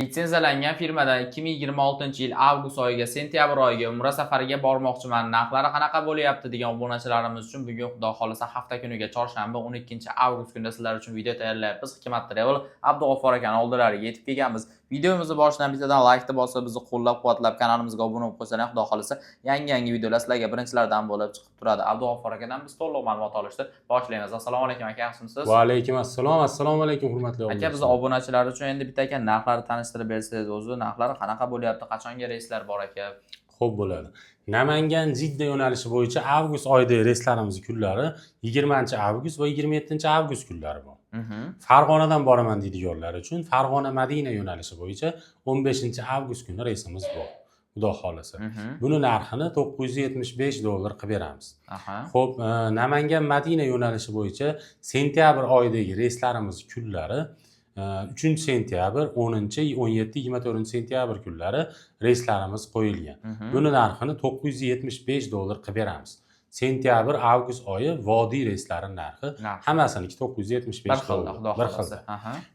Litsenziyalangan firmadan 2026-yil avgust oyiga sentyabr oyiga umra safariga bormoqchiman. Narxlari qanaqa bo'lyapti degan obunachilarimiz uchun bugun xudo xolisa hafta kuniga chorshanba 12-avgust kunida sizlar uchun video tayyorlayapmiz. Hikmat Travel Abdug'offor akani oldilariga yetib kelganmiz. Videomizni boshidan bittadan like bosib, bizni qo'llab-quvvatlab, kanalimizga obuna bo'lib qo'ysangiz, xudo xolisa yangi videolar sizlarga birinchilardan bo'lib chiqib turadi. Abdug'offor akadan biz to'liq ma'lumot olishdi. Boshlaymiz. Assalomu alaykum aka, yaxshimisiz? Va alaykum assalom. Assalomu alaykum hurmatli aka, biz obunachilar uchun endi bitta aka narxlarni tanishtirib bersangiz, o'zi narxlari qanaqa bo'lyapti, qachonga reyslar bor aka? Xo'p bo'ladi. Namangan Jidda yo'nalishi bo'yicha avgust oyidagi reyslarimiz kunlari 20-avgust va 27-avgust kunlari bor. Farg'onadan boraman deydiganlar uchun Farg'ona Madina yo'nalishi bo'yicha 15-avgust kuni reysimiz bor. Xudo xolisa. Buni narxini $975 qilib beramiz. Xo'p, Namangan Madina yo'nalishi bo'yicha sentyabr oyidagi reyslarimiz kunlari 3-sentyabr, 10-17-24-sentyabr kunlari reyslarimiz qo'yilgan. Buni narxini $975 qilib beramiz. Sentyabr, avgust oyi vodiy reyslari narxi hammasiniki $975. Bir xil.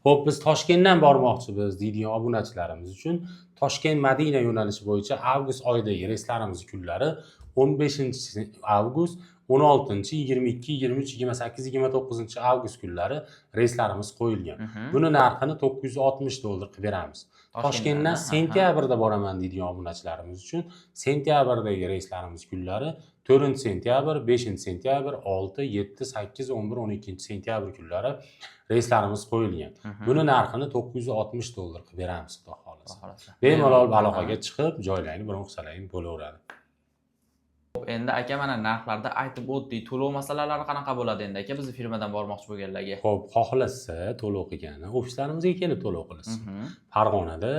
Xo'p, biz Toshkentdan bormoqchimiz deydigan obunachilarimiz uchun Toshkent Madina yo'nalishi bo'yicha avgust oyidagi reyslarimiz kunlari 15-avgust, 16, 22, 23, 28, 29 avgust kunlari reyslarimiz qo'yilgan. Buni narxini $960 qilib beramiz. Toshkentdan sentyabrda boraman deydigan obunachilarimiz uchun sentyabrdagi reyslarimiz kunlari 4-sentyabr, 5-sentyabr, 6, 7, 8, 11, 12 sentyabr kunlari reyslarimiz qo'yilgan. Buni narxini $960 qilib beramiz, xudo xolisa. Bemalol aloqaga chiqib, joylarni biron qilsalaring bo'laveradi. Endi aka, mana narxlarda aytib o'tdik. To'lov masalalari qanaqa bo'ladi endi aka, bizni firmadan bormoqchi bo'lganlarga? Xo'p, xohlasa to'lov qilgani ofislarimizga kelib to'lov qilasiz. Farg'onada,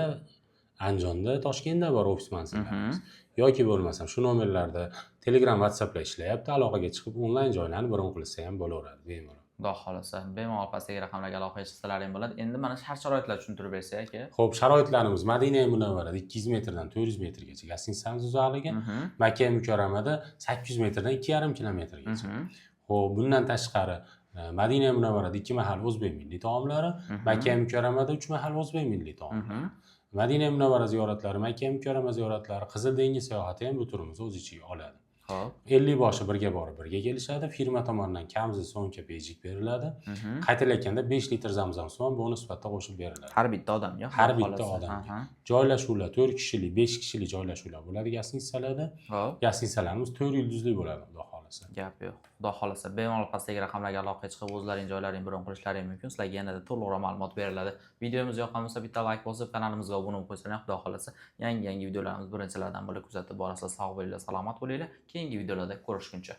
Andijonda, Toshkentda bor ofis mansablarimiz. Yoki bo'lmasa shu nomerlarda Telegram, WhatsApplar ishlayapti. Aloqaga chiqib onlayn joylarni biron qilsa ham bo'laveradi, bemalol. Xudo xolisa, bemalol pastdagi raqamlarga aloqaga chiqsalaring bo'ladi. Endi mana shart-sharoitlar tushuntirib bersak aka. Xo'p, sharoitlarimiz Madina Munavvarada 200 metrdan 400 metrgacha gastitsamiz uzoqligi, Makka Mukarramada 800 metrdan 2,5 kilometrgacha. Xo'p, bundan tashqari Madina Munavvarada 2 mahal o'zbek milliy taomlari, Makka Mukarramada 3 mahal o'zbek milliy taomlari. Madina Munavvara ziyoratlari, Makka Mukarrama ziyoratlari, Qizil dengiz sayohati ham bu turimizni o'z ichiga oladi. 50 boshi birga borib birga kelishadi. Firma tomonidan kamsiz so'mka pejik beriladi. Qaytilayotganda 5 litr zamzam suv bonus sifatida qo'shib beriladi. Har bitta odamga. Har bitta odamga. Joylashuvlar 4 kishilik, 5 kishilik joylashuvlar bo'ladi gastitsalarda. Gastitsalarimiz 4 yulduzli bo'ladi, xudo xolisa. Gap yo'q. Xudo xolisa, bemalol pastdagi raqamlarga aloqaga chiqib o'zlaring joylaring biron qilishlaring mumkin. Sizlarga yanada to'liqroq ma'lumot beriladi. Videomiz yoqqan bo'lsa bitta like bosib, kanalimizga obuna bo'lib qo'ysangiz, xudo xolisa yangi videolarimiz birinchilardan bo'lib kuzatib borasizlar. Sog' bo'linglar, salomat bo'linglar. Keyingi videolarda ko'rishguncha.